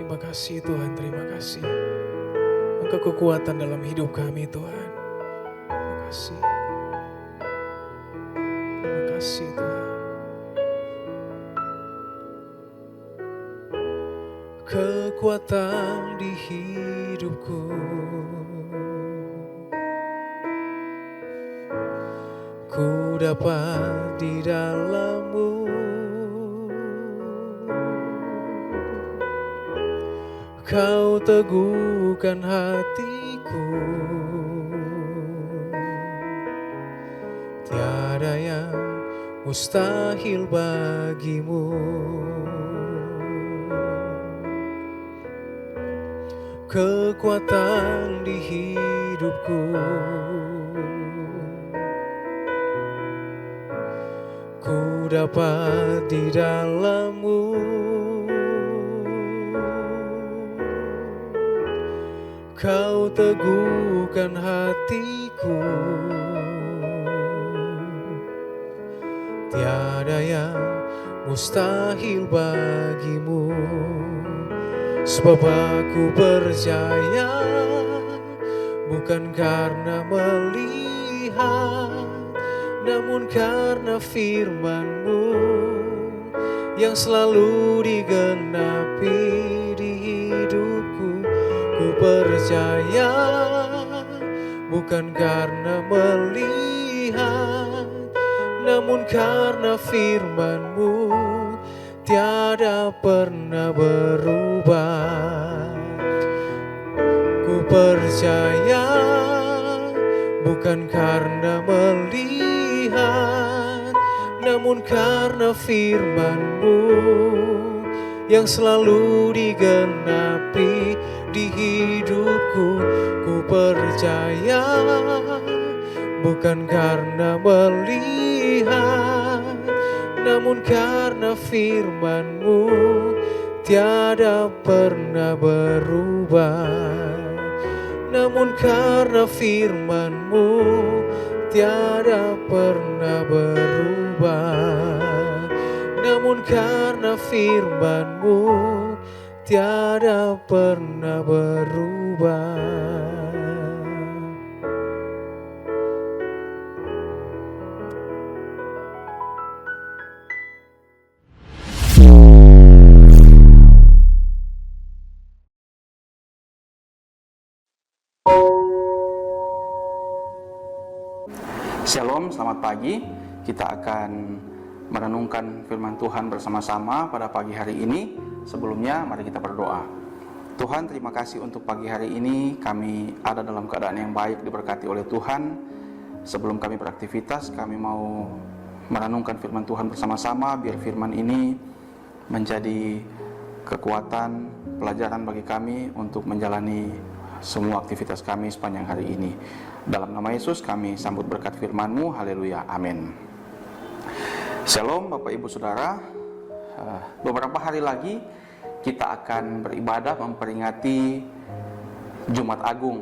Terima kasih Tuhan, terima kasih. Engkau kekuatan dalam hidup kami Tuhan. Terima kasih. Terima kasih Tuhan. Kekuatan di hidupku, ku dapat di dalam-Mu. Kau teguhkan hatiku, tiada yang mustahil bagimu. Kekuatan di hidupku, ku dapat di dalam-Mu. Kau teguhkan hatiku, tiada yang mustahil bagimu. Sebab aku percaya, bukan karena melihat, namun karena firman-Mu yang selalu digenapi di hidupku. Ku percaya, bukan karena melihat, namun karena firman-Mu tiada pernah berubah. Ku percaya, bukan karena melihat, namun karena firman-Mu yang selalu digenapi di hidupku. Ku percaya, bukan karena melihat, namun karena firman-Mu tiada pernah berubah. Namun karena firman-Mu tiada pernah berubah. Namun karena firman-Mu tiada pernah berubah. Shalom, selamat pagi. Kita akan merenungkan firman Tuhan bersama-sama pada pagi hari ini. Sebelumnya, mari kita berdoa. Tuhan, terima kasih untuk pagi hari ini. Kami ada dalam keadaan yang baik, diberkati oleh Tuhan. Sebelum kami beraktivitas, kami mau merenungkan firman Tuhan bersama-sama. Biar firman ini menjadi kekuatan, pelajaran bagi kami untuk menjalani semua aktivitas kami sepanjang hari ini. Dalam nama Yesus kami sambut berkat firman-Mu. Haleluya, amin. Shalom Bapak Ibu Saudara. Beberapa hari lagi kita akan beribadah memperingati Jumat Agung,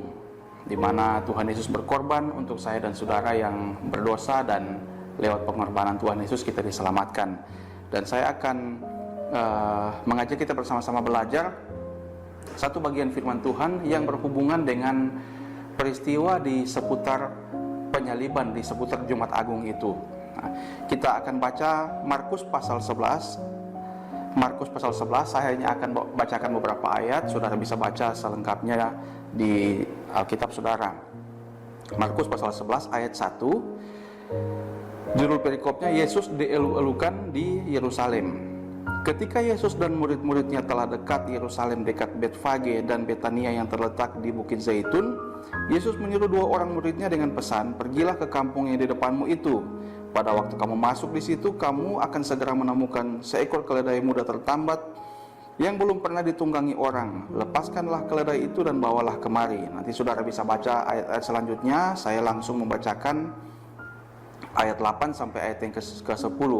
di mana Tuhan Yesus berkorban untuk saya dan saudara yang berdosa, dan lewat pengorbanan Tuhan Yesus kita diselamatkan. Dan saya akan mengajak kita bersama-sama belajar satu bagian firman Tuhan yang berhubungan dengan peristiwa di seputar penyaliban, di seputar Jumat Agung itu. Nah, kita akan baca Markus pasal 11. Markus pasal 11, saya hanya akan bacakan beberapa ayat. Saudara bisa baca selengkapnya di Alkitab saudara. Markus pasal 11 ayat 1. Judul perikopnya, Yesus dielu-elukan di Yerusalem. Ketika Yesus dan murid-muridnya telah dekat Yerusalem, dekat Betfage dan Betania yang terletak di Bukit Zaitun, Yesus menyuruh dua orang muridnya dengan pesan, "Pergilah ke kampung yang di depanmu itu. Pada waktu kamu masuk di situ, kamu akan segera menemukan seekor keledai muda tertambat yang belum pernah ditunggangi orang. Lepaskanlah keledai itu dan bawalah kemari." Nanti saudara bisa baca ayat-ayat selanjutnya. Saya langsung membacakan ayat 8 sampai ayat yang ke-10.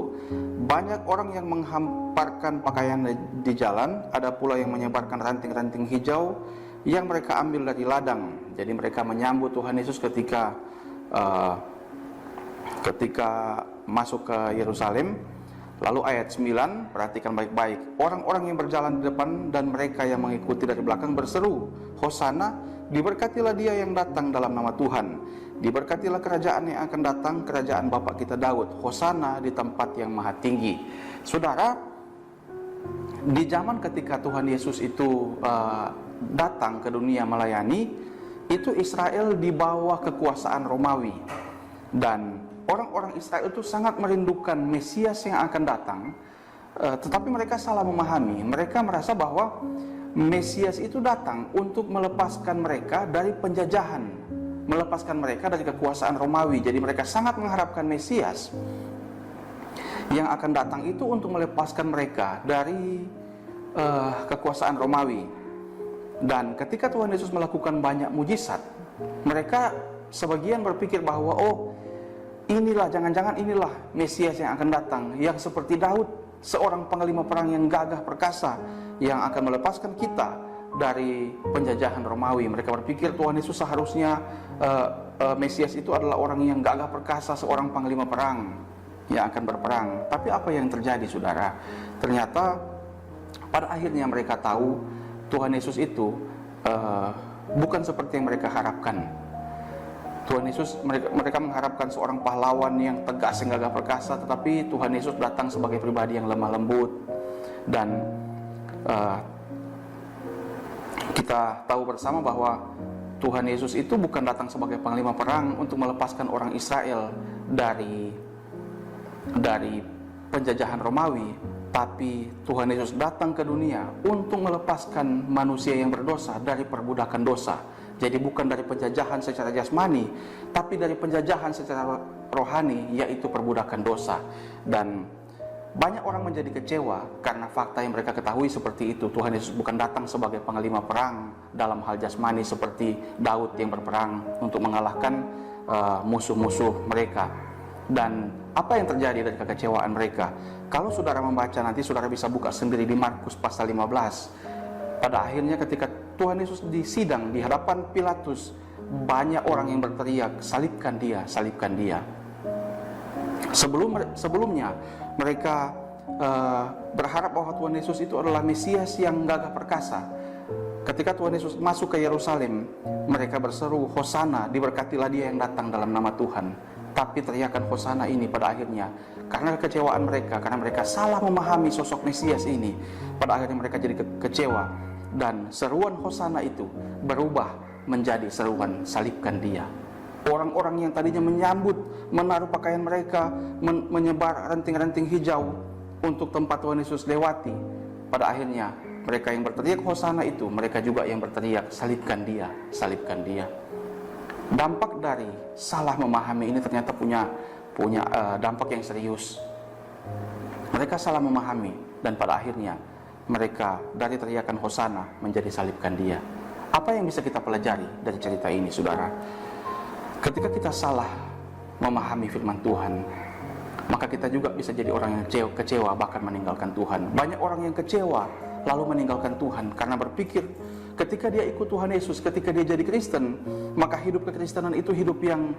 Banyak orang yang menghamparkan pakaian di jalan, ada pula yang menyebarkan ranting-ranting hijau yang mereka ambil dari ladang. Jadi mereka menyambut Tuhan Yesus ketika masuk ke Yerusalem. Lalu ayat 9, perhatikan baik-baik. Orang-orang yang berjalan di depan dan mereka yang mengikuti dari belakang berseru, Hosana, diberkatilah dia yang datang dalam nama Tuhan. Diberkatilah kerajaan yang akan datang, kerajaan Bapa kita Daud. Hosana di tempat yang maha tinggi. Saudara, di zaman ketika Tuhan Yesus itu datang ke dunia melayani, itu Israel di bawah kekuasaan Romawi. Dan orang-orang Israel itu sangat merindukan Mesias yang akan datang, tetapi mereka salah memahami. Mereka merasa bahwa Mesias itu datang untuk melepaskan mereka dari penjajahan, melepaskan mereka dari kekuasaan Romawi. Jadi mereka sangat mengharapkan Mesias yang akan datang itu untuk melepaskan mereka dari kekuasaan Romawi. Dan ketika Tuhan Yesus melakukan banyak mujizat, mereka sebagian berpikir bahwa inilah, jangan-jangan inilah Mesias yang akan datang, yang seperti Daud, seorang panglima perang yang gagah perkasa, yang akan melepaskan kita dari penjajahan Romawi. Mereka berpikir Tuhan Yesus seharusnya Mesias itu adalah orang yang gagah perkasa, seorang panglima perang yang akan berperang. Tapi apa yang terjadi, saudara? Ternyata pada akhirnya mereka tahu Tuhan Yesus itu bukan seperti yang mereka harapkan. Tuhan Yesus, mereka mengharapkan seorang pahlawan yang tegas, yang gagah perkasa, tetapi Tuhan Yesus datang sebagai pribadi yang lemah lembut. Dan kita tahu bersama bahwa Tuhan Yesus itu bukan datang sebagai panglima perang untuk melepaskan orang Israel dari penjajahan Romawi, tapi Tuhan Yesus datang ke dunia untuk melepaskan manusia yang berdosa dari perbudakan dosa. Jadi bukan dari penjajahan secara jasmani, tapi dari penjajahan secara rohani, yaitu perbudakan dosa. Dan banyak orang menjadi kecewa karena fakta yang mereka ketahui seperti itu. Tuhan Yesus bukan datang sebagai panglima perang dalam hal jasmani seperti Daud yang berperang untuk mengalahkan musuh-musuh mereka. Dan apa yang terjadi dari kekecewaan mereka? Kalau saudara membaca, nanti saudara bisa buka sendiri di Markus pasal 15. Pada akhirnya ketika Tuhan Yesus disidang di hadapan Pilatus, banyak orang yang berteriak, salibkan dia, salibkan dia. Sebelumnya mereka berharap bahwa Tuhan Yesus itu adalah Mesias yang gagah perkasa. Ketika Tuhan Yesus masuk ke Yerusalem, mereka berseru, Hosana, diberkatilah dia yang datang dalam nama Tuhan. Tapi teriakan Hosana ini pada akhirnya, karena kekecewaan mereka, karena mereka salah memahami sosok Mesias ini, pada akhirnya mereka jadi kecewa. Dan seruan Hosana itu berubah menjadi seruan salibkan dia. Orang-orang yang tadinya menyambut, menaruh pakaian mereka, menyebar ranting-ranting hijau untuk tempat Tuhan Yesus lewati, pada akhirnya mereka yang berteriak Hosana itu, mereka juga yang berteriak salibkan dia, salibkan dia. Dampak dari salah memahami ini ternyata punya dampak yang serius. Mereka salah memahami, dan pada akhirnya mereka dari teriakan Hosana menjadi salibkan dia. Apa yang bisa kita pelajari dari cerita ini, saudara? Ketika kita salah memahami firman Tuhan, maka kita juga bisa jadi orang yang kecewa, bahkan meninggalkan Tuhan. Banyak orang yang kecewa lalu meninggalkan Tuhan karena berpikir ketika dia ikut Tuhan Yesus, ketika dia jadi Kristen, maka hidup kekristenan itu hidup yang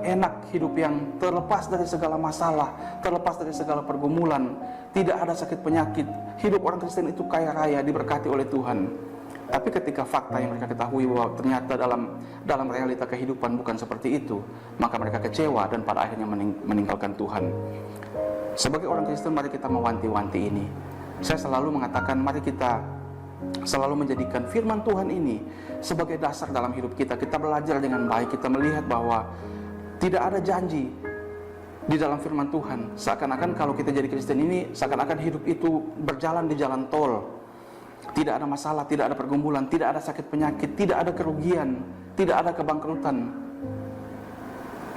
enak, hidup yang terlepas dari segala masalah, terlepas dari segala pergumulan, tidak ada sakit penyakit. Hidup orang Kristen itu kaya raya, diberkati oleh Tuhan. Tapi ketika fakta yang mereka ketahui bahwa ternyata dalam realita kehidupan bukan seperti itu, maka mereka kecewa dan pada akhirnya meninggalkan Tuhan. Sebagai orang Kristen, mari kita mewanti-wanti ini. Saya selalu mengatakan, mari kita selalu menjadikan firman Tuhan ini sebagai dasar dalam hidup kita. Kita belajar dengan baik, kita melihat bahwa tidak ada janji di dalam firman Tuhan. Seakan-akan kalau kita jadi Kristen ini, seakan-akan hidup itu berjalan di jalan tol. Tidak ada masalah, tidak ada pergumulan, tidak ada sakit penyakit, tidak ada kerugian, tidak ada kebangkrutan.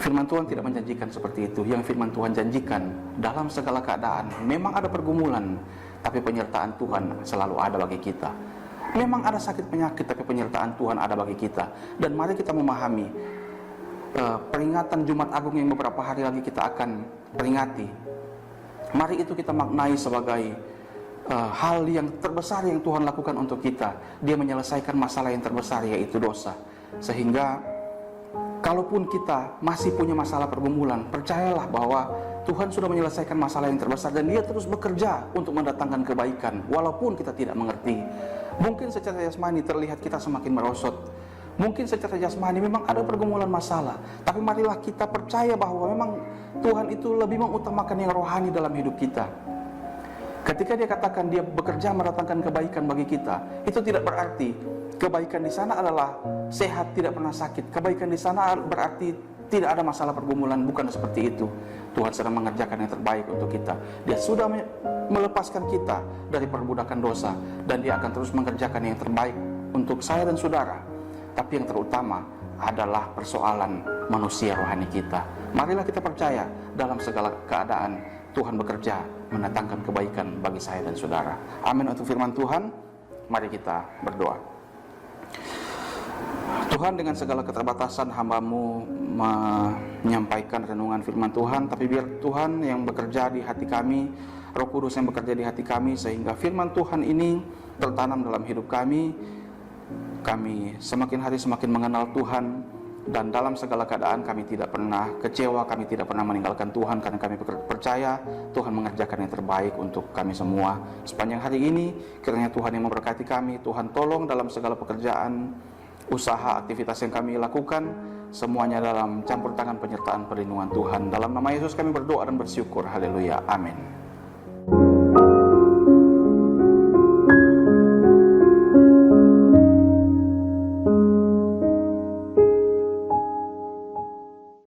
Firman Tuhan tidak menjanjikan seperti itu. Yang firman Tuhan janjikan, dalam segala keadaan memang ada pergumulan, tapi penyertaan Tuhan selalu ada bagi kita. Memang ada sakit penyakit, tapi penyertaan Tuhan ada bagi kita. Dan mari kita memahami peringatan Jumat Agung yang beberapa hari lagi kita akan peringati. Mari itu kita maknai sebagai hal yang terbesar yang Tuhan lakukan untuk kita. Dia menyelesaikan masalah yang terbesar, yaitu dosa. Sehingga kalaupun kita masih punya masalah pergumulan, percayalah bahwa Tuhan sudah menyelesaikan masalah yang terbesar dan Dia terus bekerja untuk mendatangkan kebaikan walaupun kita tidak mengerti. Mungkin secara jasmani terlihat kita semakin merosot. Mungkin secara jasmani memang ada pergumulan masalah, tapi marilah kita percaya bahwa memang Tuhan itu lebih mengutamakan yang rohani dalam hidup kita. Ketika Dia katakan Dia bekerja mendatangkan kebaikan bagi kita, itu tidak berarti kebaikan di sana adalah sehat, tidak pernah sakit. Kebaikan di sana berarti tidak ada masalah pergumulan, bukan seperti itu. Tuhan sedang mengerjakan yang terbaik untuk kita. Dia sudah melepaskan kita dari perbudakan dosa, dan Dia akan terus mengerjakan yang terbaik untuk saya dan saudara. Tapi yang terutama adalah persoalan manusia rohani kita. Marilah kita percaya dalam segala keadaan Tuhan bekerja mendatangkan kebaikan bagi saya dan saudara. Amin untuk firman Tuhan. Mari kita berdoa. Tuhan, dengan segala keterbatasan hamba-Mu menyampaikan renungan firman Tuhan, tapi biar Tuhan yang bekerja di hati kami, Roh Kudus yang bekerja di hati kami, sehingga firman Tuhan ini tertanam dalam hidup kami. Kami semakin hari semakin mengenal Tuhan, dan dalam segala keadaan kami tidak pernah kecewa, kami tidak pernah meninggalkan Tuhan, karena kami percaya Tuhan mengerjakan yang terbaik untuk kami semua. Sepanjang hari ini, kiranya Tuhan yang memberkati kami. Tuhan tolong dalam segala pekerjaan, usaha, aktivitas yang kami lakukan, semuanya dalam campur tangan penyertaan perlindungan Tuhan. Dalam nama Yesus kami berdoa dan bersyukur. Haleluya. Amin.